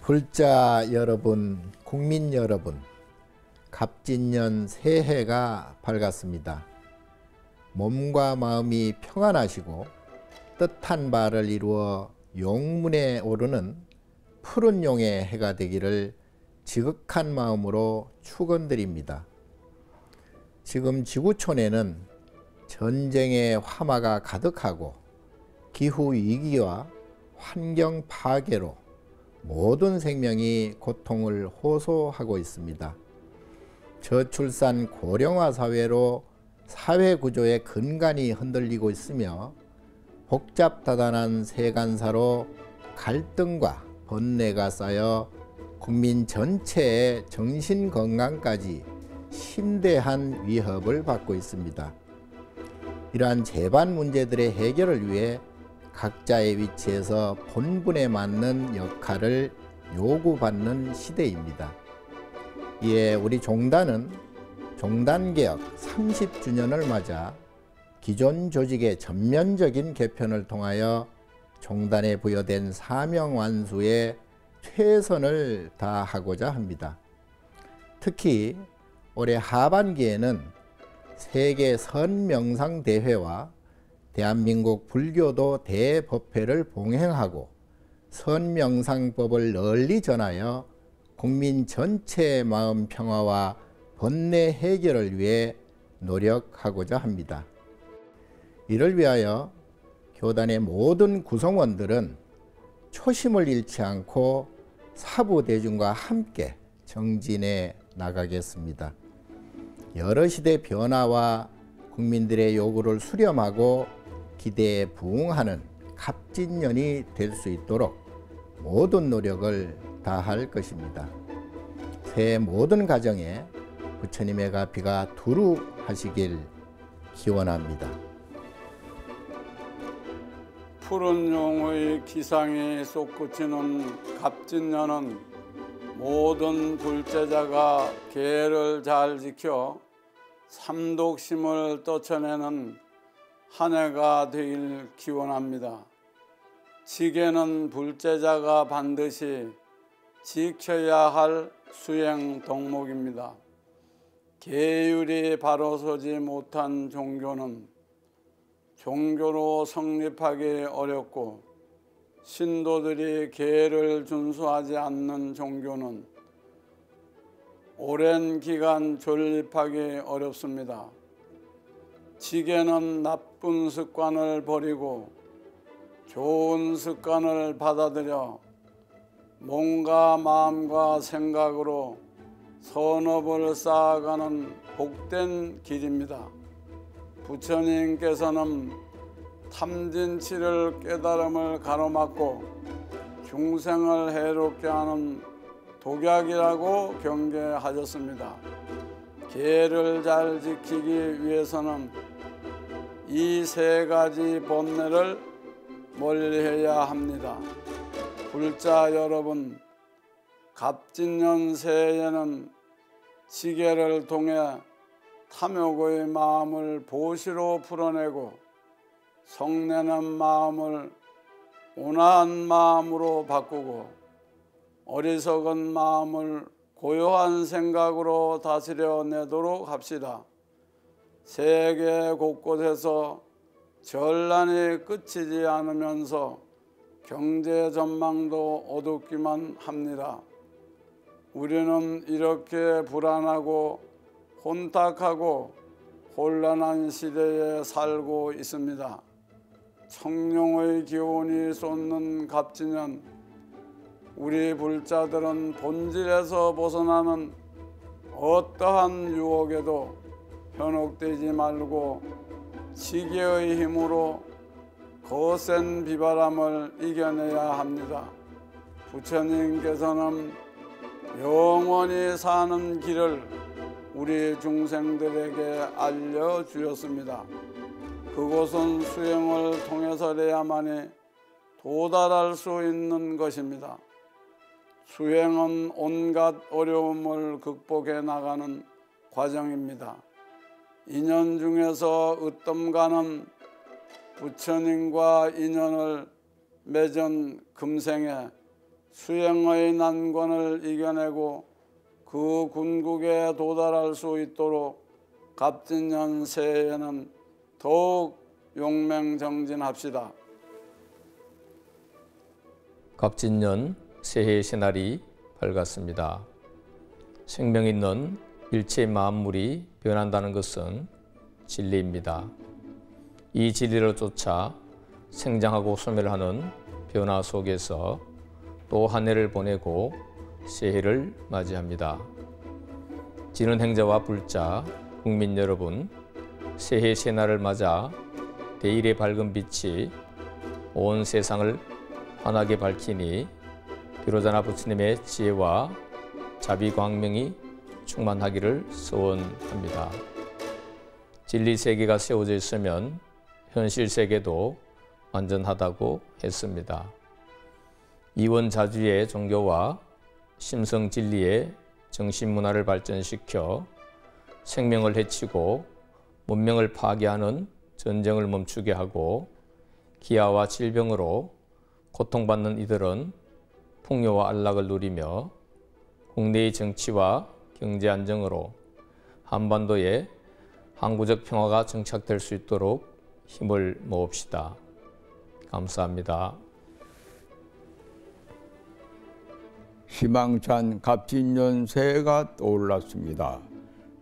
불자 여러분, 국민 여러분, 갑진년 새해가 밝았습니다. 몸과 마음이 평안하시고 뜻한 바를 이루어 용문에 오르는 푸른 용의 해가 되기를 지극한 마음으로 축원드립니다. 지금 지구촌에는 전쟁의 화마가 가득하고 기후위기와 환경 파괴로 모든 생명이 고통을 호소하고 있습니다. 저출산 고령화 사회로 사회 구조의 근간이 흔들리고 있으며 복잡다단한 세간사로 갈등과 번뇌가 쌓여 국민 전체의 정신건강까지 심대한 위협을 받고 있습니다. 이러한 재반 문제들의 해결을 위해 각자의 위치에서 본분에 맞는 역할을 요구받는 시대입니다. 이에 우리 종단은 종단개혁 30주년을 맞아 기존 조직의 전면적인 개편을 통하여 종단에 부여된 사명 완수에 최선을 다하고자 합니다. 특히 올해 하반기에는 세계 선명상대회와 대한민국 불교도 대법회를 봉행하고 선명상법을 널리 전하여 국민 전체의 마음 평화와 번뇌 해결을 위해 노력하고자 합니다. 이를 위하여 교단의 모든 구성원들은 초심을 잃지 않고 사부대중과 함께 정진해 나가겠습니다. 여러 시대 변화와 국민들의 요구를 수렴하고 기대에 부응하는 갑진년이 될 수 있도록 모든 노력을 다할 것입니다. 새해 모든 가정에 부처님의 가피가 두루 하시길 기원합니다. 푸른 용의 기상이 솟구치는 갑진년은 모든 불제자가 계를 잘 지켜 삼독심을 떨쳐내는 한 해가 되길 기원합니다. 지계는 불제자가 반드시 지켜야 할 수행 덕목입니다. 계율이 바로 서지 못한 종교는 종교로 성립하기 어렵고 신도들이 계를 준수하지 않는 종교는 오랜 기간 존립하기 어렵습니다. 지계는 나쁜 습관을 버리고 좋은 습관을 받아들여 몸과 마음과 생각으로 선업을 쌓아가는 복된 길입니다. 부처님께서는 탐진치를 깨달음을 가로막고 중생을 해롭게 하는 독약이라고 경계하셨습니다. 계를 잘 지키기 위해서는 이 세 가지 번뇌를 멀리해야 합니다. 불자 여러분, 갑진년 새해에는 지계를 통해 탐욕의 마음을 보시로 풀어내고 성내는 마음을 온화한 마음으로 바꾸고 어리석은 마음을 고요한 생각으로 다스려내도록 합시다. 세계 곳곳에서 전란이 끝이지 않으면서 경제 전망도 어둡기만 합니다. 우리는 이렇게 불안하고 혼탁하고 혼란한 시대에 살고 있습니다. 청룡의 기운이 쏟는 갑진년, 우리 불자들은 본질에서 벗어나는 어떠한 유혹에도 현혹되지 말고 지계의 힘으로 거센 비바람을 이겨내야 합니다. 부처님께서는 영원히 사는 길을 우리 중생들에게 알려주셨습니다. 그곳은 수행을 통해서야만이 도달할 수 있는 것입니다. 수행은 온갖 어려움을 극복해 나가는 과정입니다. 인연 중에서 으뜸가는 부처님과 인연을 맺은 금생에 수행의 난관을 이겨내고 그 궁극에 도달할 수 있도록 갑진년 새해에는 더욱 용맹정진합시다. 갑진년 새해 새날이 밝았습니다. 생명 있는 일체 만물이 변한다는 것은 진리입니다. 이 진리를 쫓아 생장하고 소멸하는 변화 속에서 또 한 해를 보내고 새해를 맞이합니다. 지는 행자와 불자, 국민 여러분, 새해 새날을 맞아 대일의 밝은 빛이 온 세상을 환하게 밝히니 비로자나 부처님의 지혜와 자비 광명이 충만하기를 소원합니다. 진리 세계가 세워져 있으면 현실 세계도 완전하다고 했습니다. 이원자주의 종교와 심성 진리의 정신문화를 발전시켜 생명을 해치고 문명을 파괴하는 전쟁을 멈추게 하고 기아와 질병으로 고통받는 이들은 풍요와 안락을 누리며 국내의 정치와 경제 안정으로 한반도에 항구적 평화가 정착될 수 있도록 힘을 모읍시다. 감사합니다. 희망찬 갑진년 새해가 떠올랐습니다.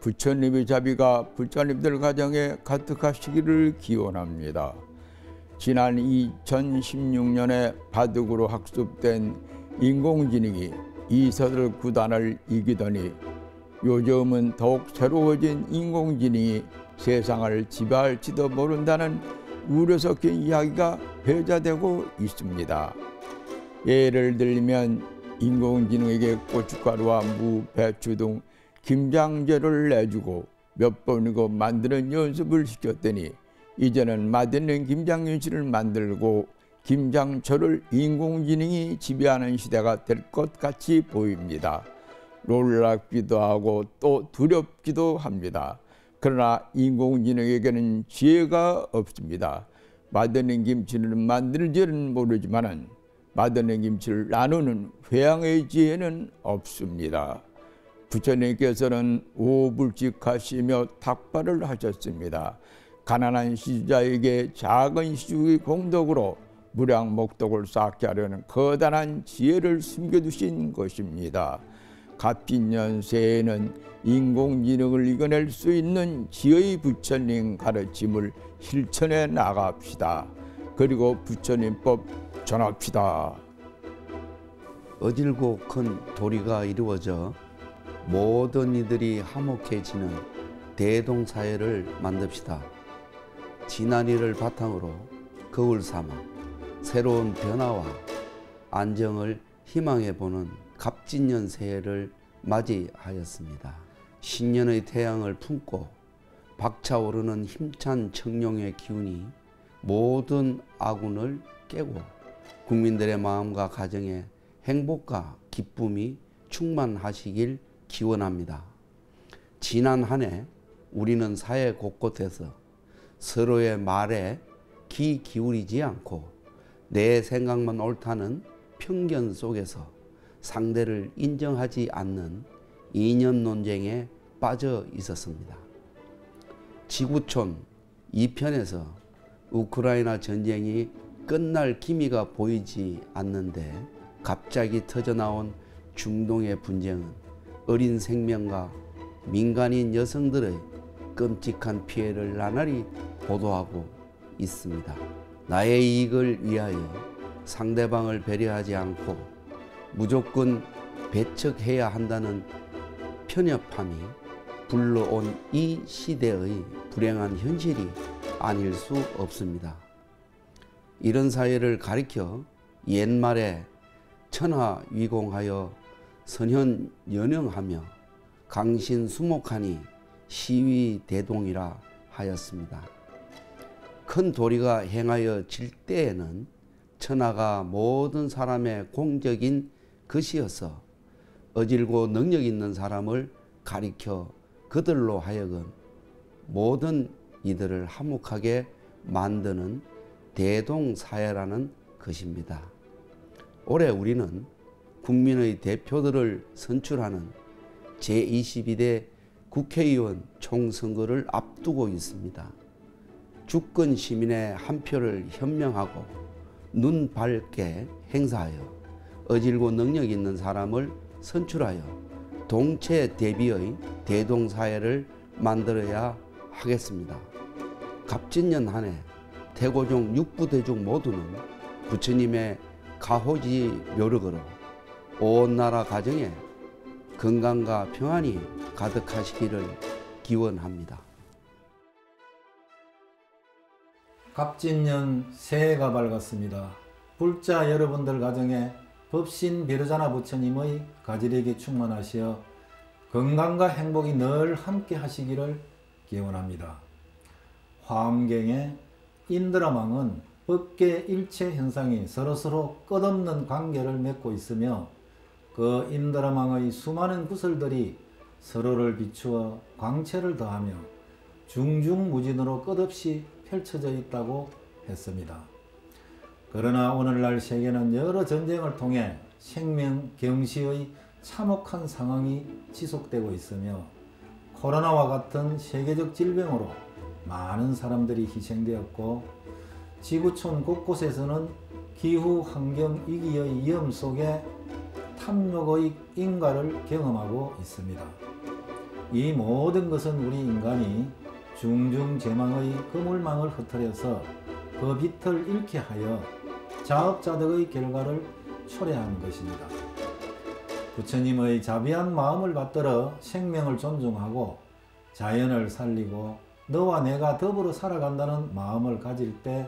부처님의 자비가 불자님들 가정에 가득하시기를 기원합니다. 지난 2016년에 바둑으로 학습된 인공지능이 이서들 9단을 이기더니 요즘은 더욱 새로워진 인공지능이 세상을 지배할지도 모른다는 우려 섞인 이야기가 회자되고 있습니다. 예를 들면 인공지능에게 고춧가루와 무, 배추 등 김장재료를 내주고 몇 번이고 만드는 연습을 시켰더니 이제는 맛있는 김장윤씨를 만들고 김장철을 인공지능이 지배하는 시대가 될 것 같이 보입니다. 놀랍기도 하고 또 두렵기도 합니다. 그러나 인공지능에게는 지혜가 없습니다. 맛있는 김치를 만들지는 모르지만 맛있는 김치를 나누는 회양의 지혜는 없습니다. 부처님께서는 오불직하시며 탁발을 하셨습니다. 가난한 시주자에게 작은 시주의 공덕으로 무량목덕을 쌓게 하려는 거대한 지혜를 숨겨두신 것입니다. 갑진년 새해에는 인공지능을 이겨낼 수 있는 지혜의 부처님 가르침을 실천해 나갑시다. 그리고 부처님법 전합시다. 어질고 큰 도리가 이루어져 모든 이들이 화목해지는 대동사회를 만듭시다. 지난 일을 바탕으로 거울 삼아 새로운 변화와 안정을 희망해보는 갑진년 새해를 맞이하였습니다. 신년의 태양을 품고 박차오르는 힘찬 청룡의 기운이 모든 아군을 깨고 국민들의 마음과 가정에 행복과 기쁨이 충만하시길 기원합니다. 지난 한 해 우리는 사회 곳곳에서 서로의 말에 귀 기울이지 않고 내 생각만 옳다는 편견 속에서 상대를 인정하지 않는 이념 논쟁에 빠져 있었습니다. 지구촌 2편에서 우크라이나 전쟁이 끝날 기미가 보이지 않는데 갑자기 터져나온 중동의 분쟁은 어린 생명과 민간인 여성들의 끔찍한 피해를 나날이 보도하고 있습니다. 나의 이익을 위하여 상대방을 배려하지 않고 무조건 배척해야 한다는 편협함이 불러온 이 시대의 불행한 현실이 아닐 수 없습니다. 이런 사회를 가리켜 옛말에 천하위공하여 선현연영하며 강신수목하니 시위대동이라 하였습니다. 큰 도리가 행하여 질 때에는 천하가 모든 사람의 공적인 것이어서 어질고 능력 있는 사람을 가리켜 그들로 하여금 모든 이들을 화목하게 만드는 대동사회라는 것입니다. 올해 우리는 국민의 대표들을 선출하는 제22대 국회의원 총선거를 앞두고 있습니다. 주권 시민의 한 표를 현명하고 눈 밝게 행사하여 어질고 능력 있는 사람을 선출하여 동체 대비의 대동사회를 만들어야 하겠습니다. 갑진년 한 해 태고종 육부대중 모두는 부처님의 가호지 묘력으로 온 나라 가정에 건강과 평안이 가득하시기를 기원합니다. 갑진년 새해가 밝았습니다. 불자 여러분들 가정에 법신 비로자나 부처님의 가지력이 충만하시어 건강과 행복이 늘 함께 하시기를 기원합니다. 화엄경에 인드라망은 법계 일체 현상이 서로서로 끝없는 관계를 맺고 있으며 그 인드라망의 수많은 구설들이 서로를 비추어 광채를 더하며 중중무진으로 끝없이 펼쳐져 있다고 했습니다. 그러나 오늘날 세계는 여러 전쟁을 통해 생명 경시의 참혹한 상황이 지속되고 있으며 코로나와 같은 세계적 질병으로 많은 사람들이 희생되었고 지구촌 곳곳에서는 기후 환경 위기의 위험 속에 탐욕의 인가를 경험하고 있습니다. 이 모든 것은 우리 인간이 중중제망의 그물망을 흩어려서 그 빛을 잃게 하여 자업자득의 결과를 초래하는 것입니다. 부처님의 자비한 마음을 받들어 생명을 존중하고 자연을 살리고 너와 내가 더불어 살아간다는 마음을 가질 때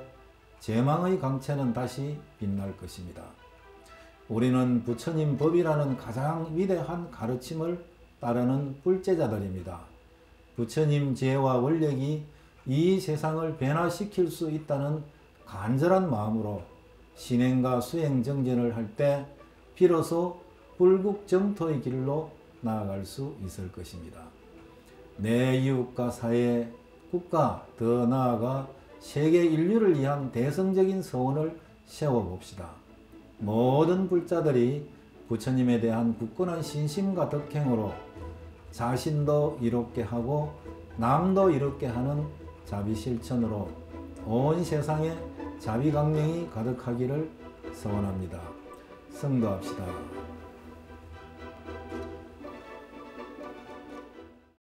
제망의 광채는 다시 빛날 것입니다. 우리는 부처님 법이라는 가장 위대한 가르침을 따르는 불제자들입니다. 부처님 지혜와 원력이 이 세상을 변화시킬 수 있다는 간절한 마음으로 신행과 수행 정진을 할 때 비로소 불국정토의 길로 나아갈 수 있을 것입니다. 내 이웃과 사회, 국가, 더 나아가 세계 인류를 위한 대성적인 서원을 세워봅시다. 모든 불자들이 부처님에 대한 굳건한 신심과 덕행으로 자신도 이롭게 하고 남도 이롭게 하는 자비실천으로 온 세상에 자비강령이 가득하기를 소원합니다. 성도합시다.